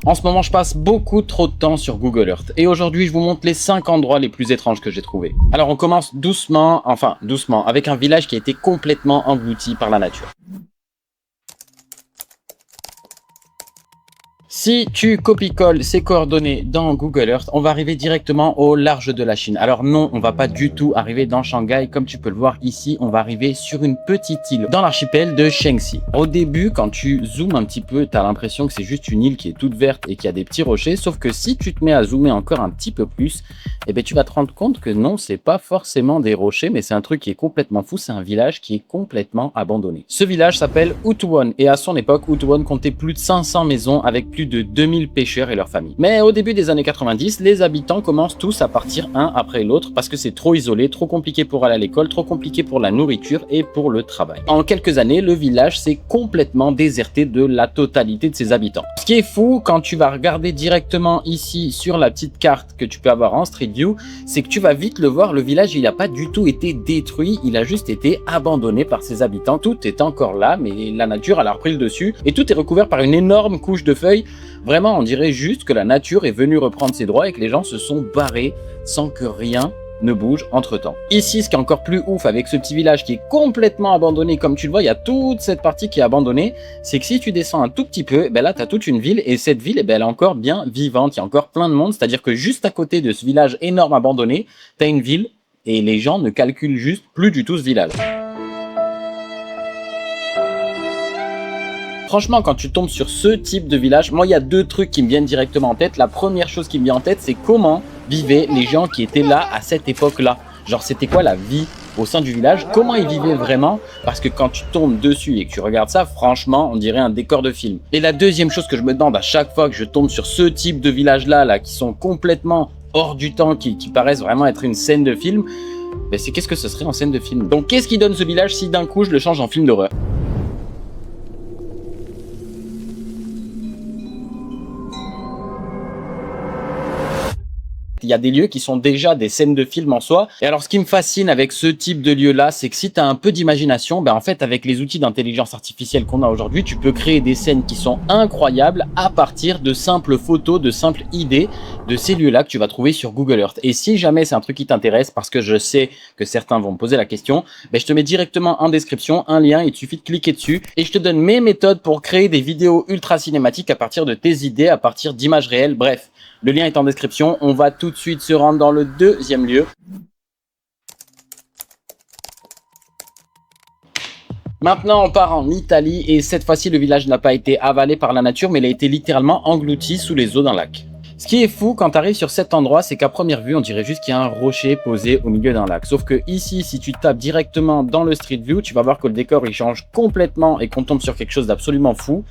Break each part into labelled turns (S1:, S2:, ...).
S1: En ce moment, je passe beaucoup trop de temps sur Google Earth et aujourd'hui, je vous montre les 5 endroits les plus étranges que j'ai trouvés. Alors, on commence doucement, avec un village qui a été complètement englouti par la nature. Si tu copies-colles ces coordonnées dans Google Earth, on va arriver directement au large de la Chine. Alors non, on va pas du tout arriver dans Shanghai. Comme tu peux le voir ici, on va arriver sur une petite île dans l'archipel de Shaanxi. Au début, quand tu zoomes un petit peu, tu as l'impression que c'est juste une île qui est toute verte et qui a des petits rochers. Sauf que si tu te mets à zoomer encore un petit peu plus, eh ben, tu vas te rendre compte que non, c'est pas forcément des rochers, mais c'est un truc qui est complètement fou. C'est un village qui est complètement abandonné. Ce village s'appelle Wutuan et à son époque, Wutuan comptait plus de 500 maisons avec plus de 2000 pêcheurs et leurs familles. Mais au début des années 90, les habitants commencent tous à partir un après l'autre parce que c'est trop isolé, trop compliqué pour aller à l'école, trop compliqué pour la nourriture et pour le travail. En quelques années, le village s'est complètement déserté de la totalité de ses habitants. Ce qui est fou quand tu vas regarder directement ici sur la petite carte que tu peux avoir en Street View, c'est que tu vas vite le voir, le village il n'a pas du tout été détruit, il a juste été abandonné par ses habitants. Tout est encore là, mais la nature elle a repris le dessus et tout est recouvert par une énorme couche de feuilles. Vraiment, on dirait juste que la nature est venue reprendre ses droits et que les gens se sont barrés sans que rien ne bouge entre temps. Ici, ce qui est encore plus ouf avec ce petit village qui est complètement abandonné, comme tu le vois, il y a toute cette partie qui est abandonnée, c'est que si tu descends un tout petit peu, ben là, tu as toute une ville et cette ville, ben, elle est encore bien vivante, il y a encore plein de monde, c'est-à-dire que juste à côté de ce village énorme abandonné, tu as une ville et les gens ne calculent juste plus du tout ce village. Franchement, quand tu tombes sur ce type de village, moi, il y a deux trucs qui me viennent directement en tête. La première chose qui me vient en tête, c'est comment vivaient les gens qui étaient là à cette époque-là. Genre, c'était quoi la vie au sein du village? Comment ils vivaient vraiment? Parce que quand tu tombes dessus et que tu regardes ça, franchement, on dirait un décor de film. Et la deuxième chose que je me demande à chaque fois que je tombe sur ce type de village-là, qui sont complètement hors du temps, qui paraissent vraiment être une scène de film, ben, c'est qu'est-ce que ce serait en scène de film? Donc, qu'est-ce qui donne ce village si d'un coup, je le change en film d'horreur? Il y a des lieux qui sont déjà des scènes de film en soi. Et alors, ce qui me fascine avec ce type de lieu-là, c'est que si tu as un peu d'imagination, ben en fait, avec les outils d'intelligence artificielle qu'on a aujourd'hui, tu peux créer des scènes qui sont incroyables à partir de simples photos, de simples idées de ces lieux-là que tu vas trouver sur Google Earth. Et si jamais c'est un truc qui t'intéresse, parce que je sais que certains vont me poser la question, ben je te mets directement en description un lien, il te suffit de cliquer dessus et je te donne mes méthodes pour créer des vidéos ultra cinématiques à partir de tes idées, à partir d'images réelles, bref. Le lien est en description. On va tout de suite se rendre dans le deuxième lieu. Maintenant, on part en Italie et cette fois-ci, le village n'a pas été avalé par la nature, mais il a été littéralement englouti sous les eaux d'un lac. Ce qui est fou quand tu arrives sur cet endroit, c'est qu'à première vue, on dirait juste qu'il y a un rocher posé au milieu d'un lac. Sauf que ici, si tu tapes directement dans le Street View, tu vas voir que le décor il change complètement et qu'on tombe sur quelque chose d'absolument fou.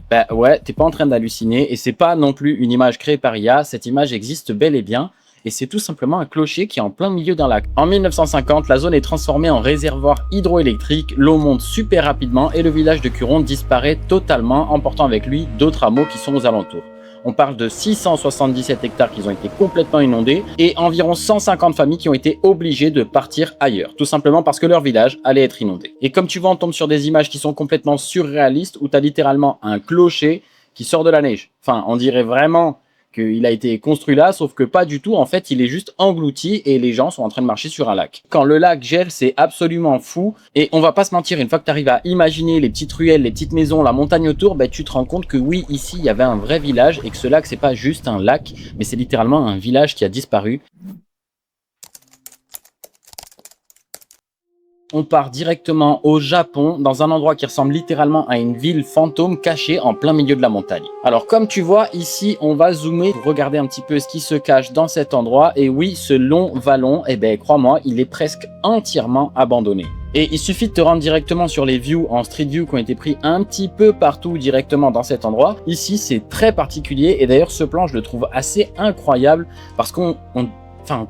S1: Ben ouais, t'es pas en train d'halluciner et c'est pas non plus une image créée par IA, cette image existe bel et bien et c'est tout simplement un clocher qui est en plein milieu d'un lac. En 1950, la zone est transformée en réservoir hydroélectrique, l'eau monte super rapidement et le village de Curon disparaît totalement, emportant avec lui d'autres hameaux qui sont aux alentours. On parle de 677 hectares qui ont été complètement inondés et environ 150 familles qui ont été obligées de partir ailleurs, tout simplement parce que leur village allait être inondé. Et comme tu vois, on tombe sur des images qui sont complètement surréalistes où tu as littéralement un clocher qui sort de la neige. Enfin, on dirait vraiment qu'il a été construit là, sauf que pas du tout. En fait, il est juste englouti et les gens sont en train de marcher sur un lac. Quand le lac gèle, c'est absolument fou. Et on va pas se mentir, une fois que tu arrives à imaginer les petites ruelles, les petites maisons, la montagne autour, ben, tu te rends compte que oui, ici, il y avait un vrai village et que ce lac, c'est pas juste un lac, mais c'est littéralement un village qui a disparu. On part directement au Japon, dans un endroit qui ressemble littéralement à une ville fantôme cachée en plein milieu de la montagne. Alors comme tu vois, ici on va zoomer pour regarder un petit peu ce qui se cache dans cet endroit. Et oui, ce long vallon, eh ben crois-moi, il est presque entièrement abandonné. Et il suffit de te rendre directement sur les views en Street View qui ont été pris un petit peu partout directement dans cet endroit. Ici c'est très particulier et d'ailleurs ce plan je le trouve assez incroyable parce qu'on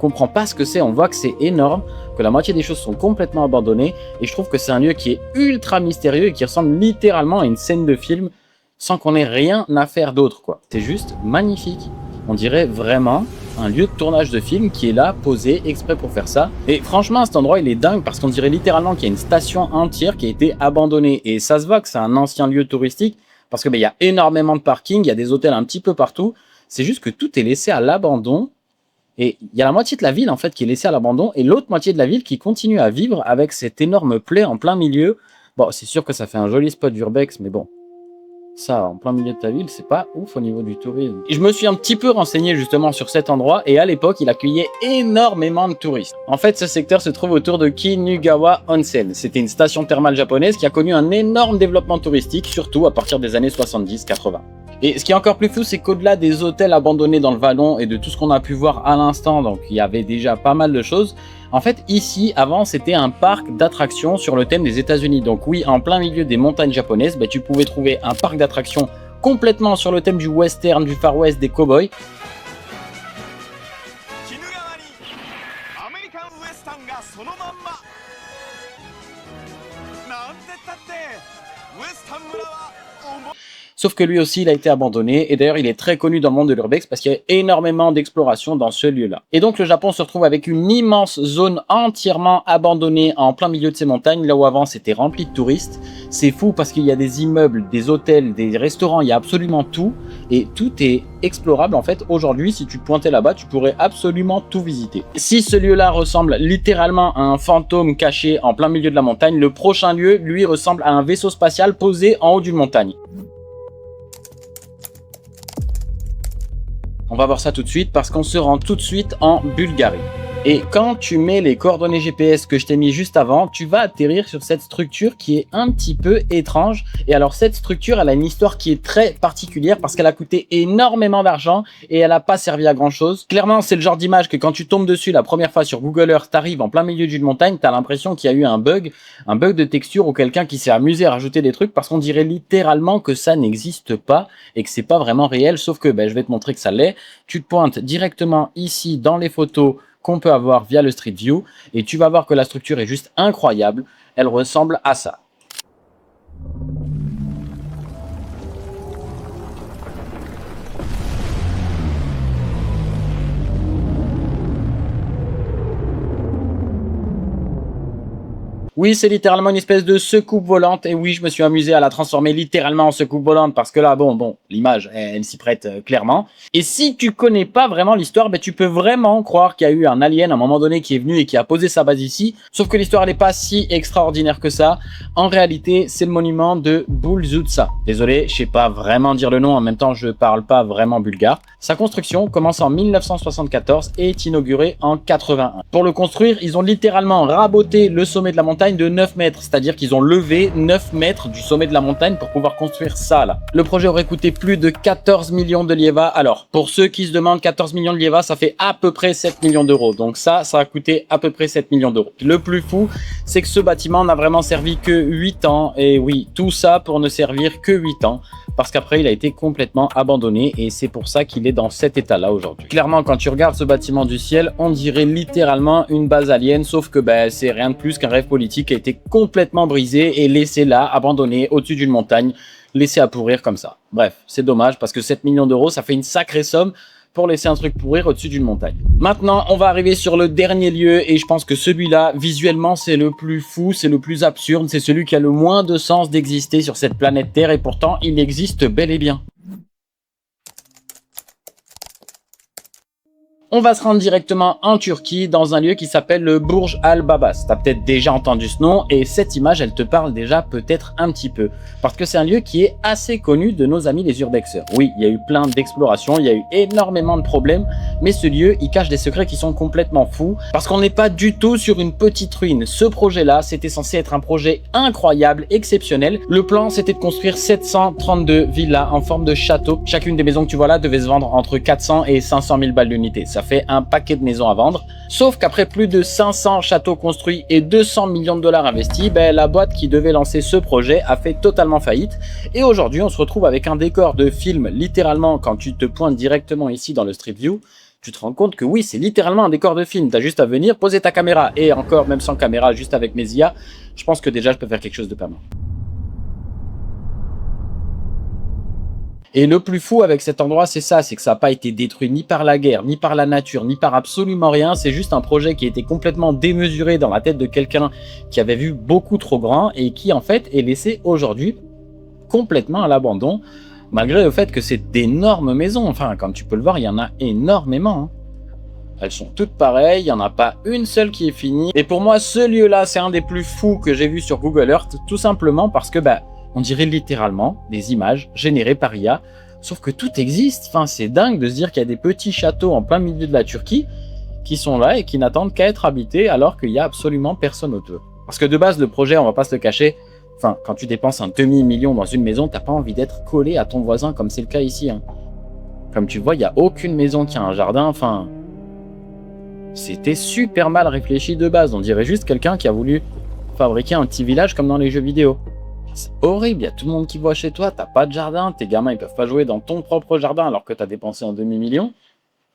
S1: comprend pas ce que c'est, on voit que c'est énorme, que la moitié des choses sont complètement abandonnées et je trouve que c'est un lieu qui est ultra mystérieux et qui ressemble littéralement à une scène de film sans qu'on ait rien à faire d'autre quoi. C'est juste magnifique. On dirait vraiment un lieu de tournage de film qui est là, posé exprès pour faire ça. Et franchement, cet endroit, il est dingue parce qu'on dirait littéralement qu'il y a une station entière qui a été abandonnée. Et ça se voit que c'est un ancien lieu touristique parce que il y a énormément de parking, il y a des hôtels un petit peu partout. C'est juste que tout est laissé à l'abandon. Et il y a la moitié de la ville en fait qui est laissée à l'abandon et l'autre moitié de la ville qui continue à vivre avec cette énorme plaie en plein milieu. Bon, c'est sûr que ça fait un joli spot d'urbex, mais bon, ça en plein milieu de ta ville, c'est pas ouf au niveau du tourisme. Et je me suis un petit peu renseigné justement sur cet endroit et à l'époque, il accueillait énormément de touristes. En fait, ce secteur se trouve autour de Kinugawa Onsen. C'était une station thermale japonaise qui a connu un énorme développement touristique, surtout à partir des années 70-80. Et ce qui est encore plus fou, c'est qu'au-delà des hôtels abandonnés dans le vallon et de tout ce qu'on a pu voir à l'instant, donc il y avait déjà pas mal de choses. En fait, ici, avant, c'était un parc d'attractions sur le thème des États-Unis. Donc oui, en plein milieu des montagnes japonaises, tu pouvais trouver un parc d'attractions complètement sur le thème du western, du Far West, des cowboys. Sauf que lui aussi, il a été abandonné. Et d'ailleurs, il est très connu dans le monde de l'urbex parce qu'il y a énormément d'exploration dans ce lieu-là. Et donc, le Japon se retrouve avec une immense zone entièrement abandonnée en plein milieu de ces montagnes. Là où avant, c'était rempli de touristes. C'est fou parce qu'il y a des immeubles, des hôtels, des restaurants. Il y a absolument tout. Et tout est explorable. En fait, aujourd'hui, si tu te pointais là-bas, tu pourrais absolument tout visiter. Si ce lieu-là ressemble littéralement à un fantôme caché en plein milieu de la montagne, le prochain lieu, lui, ressemble à un vaisseau spatial posé en haut d'une montagne. On va voir ça tout de suite parce qu'on se rend tout de suite en Bulgarie. Et quand tu mets les coordonnées GPS que je t'ai mis juste avant, tu vas atterrir sur cette structure qui est un petit peu étrange. Et alors cette structure, elle a une histoire qui est très particulière parce qu'elle a coûté énormément d'argent et elle n'a pas servi à grand chose. Clairement, c'est le genre d'image que quand tu tombes dessus la première fois sur Google Earth, t'arrives en plein milieu d'une montagne, t'as l'impression qu'il y a eu un bug de texture ou quelqu'un qui s'est amusé à rajouter des trucs parce qu'on dirait littéralement que ça n'existe pas et que c'est pas vraiment réel. Sauf que je vais te montrer que ça l'est. Tu te pointes directement ici dans les photos qu'on peut avoir via le Street View et tu vas voir que la structure est juste incroyable. Elle ressemble à ça. Oui, c'est littéralement une espèce de secoupe volante. Et oui, je me suis amusé à la transformer littéralement en secoupe volante parce que là, bon, l'image, elle s'y prête clairement. Et si tu connais pas vraiment l'histoire, tu peux vraiment croire qu'il y a eu un alien à un moment donné qui est venu et qui a posé sa base ici. Sauf que l'histoire n'est pas si extraordinaire que ça. En réalité, c'est le monument de Bulzutsa. Désolé, je sais pas vraiment dire le nom. En même temps, je parle pas vraiment bulgare. Sa construction commence en 1974 et est inaugurée en 81. Pour le construire, ils ont littéralement raboté le sommet de la montagne de 9 mètres, c'est-à-dire qu'ils ont levé 9 mètres du sommet de la montagne pour pouvoir construire ça là. Le projet aurait coûté plus de 14 millions de lieva. Alors, pour ceux qui se demandent 14 millions de lieva, ça fait à peu près 7 millions d'euros. Donc ça a coûté à peu près 7 millions d'euros. Le plus fou, c'est que ce bâtiment n'a vraiment servi que 8 ans. Et oui, tout ça pour ne servir que 8 ans. Parce qu'après, il a été complètement abandonné et c'est pour ça qu'il est dans cet état-là aujourd'hui. Clairement, quand tu regardes ce bâtiment du ciel, on dirait littéralement une base alien, sauf que c'est rien de plus qu'un rêve politique qui a été complètement brisé et laissé là, abandonné au-dessus d'une montagne, laissé à pourrir comme ça. Bref, c'est dommage parce que 7 millions d'euros, ça fait une sacrée somme pour laisser un truc pourrir au-dessus d'une montagne. Maintenant, on va arriver sur le dernier lieu et je pense que celui-là, visuellement, c'est le plus fou, c'est le plus absurde, c'est celui qui a le moins de sens d'exister sur cette planète Terre et pourtant, il existe bel et bien. On va se rendre directement en Turquie dans un lieu qui s'appelle le Burj Al Babas. T'as peut-être déjà entendu ce nom et cette image, elle te parle déjà peut-être un petit peu. Parce que c'est un lieu qui est assez connu de nos amis les urbexeurs. Oui, il y a eu plein d'explorations, il y a eu énormément de problèmes, mais ce lieu, il cache des secrets qui sont complètement fous. Parce qu'on n'est pas du tout sur une petite ruine. Ce projet-là, c'était censé être un projet incroyable, exceptionnel. Le plan, c'était de construire 732 villas en forme de château. Chacune des maisons que tu vois là devait se vendre entre 400 et 500 000 balles d'unité. Ça fait un paquet de maisons à vendre. Sauf qu'après plus de 500 châteaux construits et 200 millions de dollars investis, la boîte qui devait lancer ce projet a fait totalement faillite. Et aujourd'hui, on se retrouve avec un décor de film, littéralement, quand tu te pointes directement ici dans le Street View, tu te rends compte que oui, c'est littéralement un décor de film. Tu as juste à venir, poser ta caméra. Et encore, même sans caméra, juste avec mes IA, je pense que déjà, je peux faire quelque chose de pas mal. Et le plus fou avec cet endroit, c'est ça, c'est que ça n'a pas été détruit ni par la guerre, ni par la nature, ni par absolument rien. C'est juste un projet qui a été complètement démesuré dans la tête de quelqu'un qui avait vu beaucoup trop grand et qui en fait est laissé aujourd'hui complètement à l'abandon, malgré le fait que c'est d'énormes maisons. Enfin, comme tu peux le voir, il y en a énormément, hein. Elles sont toutes pareilles, il n'y en a pas une seule qui est finie. Et pour moi, ce lieu-là, c'est un des plus fous que j'ai vu sur Google Earth, tout simplement parce que, on dirait littéralement des images générées par IA, sauf que tout existe. Enfin, c'est dingue de se dire qu'il y a des petits châteaux en plein milieu de la Turquie qui sont là et qui n'attendent qu'à être habités alors qu'il n'y a absolument personne autour. Parce que de base, le projet, on va pas se le cacher, enfin, quand tu dépenses un demi-million dans une maison, t'as pas envie d'être collé à ton voisin comme c'est le cas ici, hein. Comme tu vois, il n'y a aucune maison qui a un jardin, enfin... C'était super mal réfléchi de base. On dirait juste quelqu'un qui a voulu fabriquer un petit village comme dans les jeux vidéo. C'est horrible, il y a tout le monde qui voit chez toi, t'as pas de jardin, tes gamins ils peuvent pas jouer dans ton propre jardin alors que t'as dépensé un demi-million.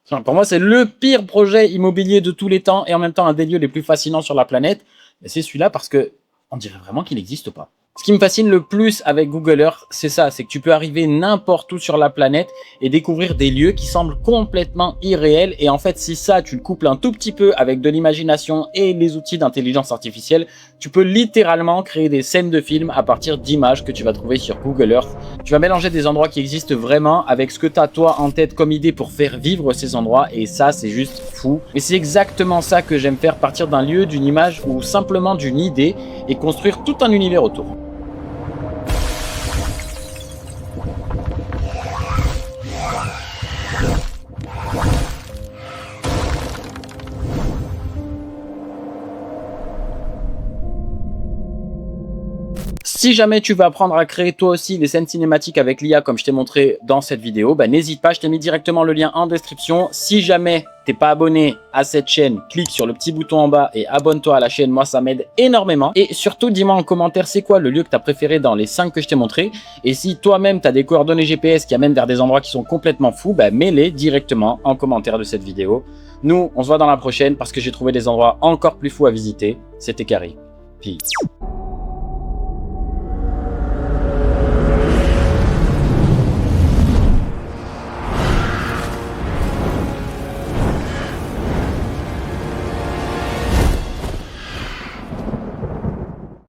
S1: Enfin, pour moi, c'est le pire projet immobilier de tous les temps et en même temps un des lieux les plus fascinants sur la planète. Et c'est celui-là parce que on dirait vraiment qu'il n'existe pas. Ce qui me fascine le plus avec Google Earth, c'est ça, c'est que tu peux arriver n'importe où sur la planète et découvrir des lieux qui semblent complètement irréels. Et en fait, si ça, tu le couples un tout petit peu avec de l'imagination et les outils d'intelligence artificielle, tu peux littéralement créer des scènes de films à partir d'images que tu vas trouver sur Google Earth. Tu vas mélanger des endroits qui existent vraiment avec ce que tu as toi en tête comme idée pour faire vivre ces endroits. Et ça, c'est juste fou. Et c'est exactement ça que j'aime faire, partir d'un lieu, d'une image ou simplement d'une idée et construire tout un univers autour. Si jamais tu veux apprendre à créer toi aussi des scènes cinématiques avec l'IA comme je t'ai montré dans cette vidéo, n'hésite pas, je t'ai mis directement le lien en description. Si jamais t'es pas abonné à cette chaîne, clique sur le petit bouton en bas et abonne-toi à la chaîne, moi ça m'aide énormément. Et surtout dis-moi en commentaire c'est quoi le lieu que tu as préféré dans les 5 que je t'ai montré. Et si toi-même tu as des coordonnées GPS qui amènent vers des endroits qui sont complètement fous, mets-les directement en commentaire de cette vidéo. Nous, on se voit dans la prochaine parce que j'ai trouvé des endroits encore plus fous à visiter. C'était Carré. Peace.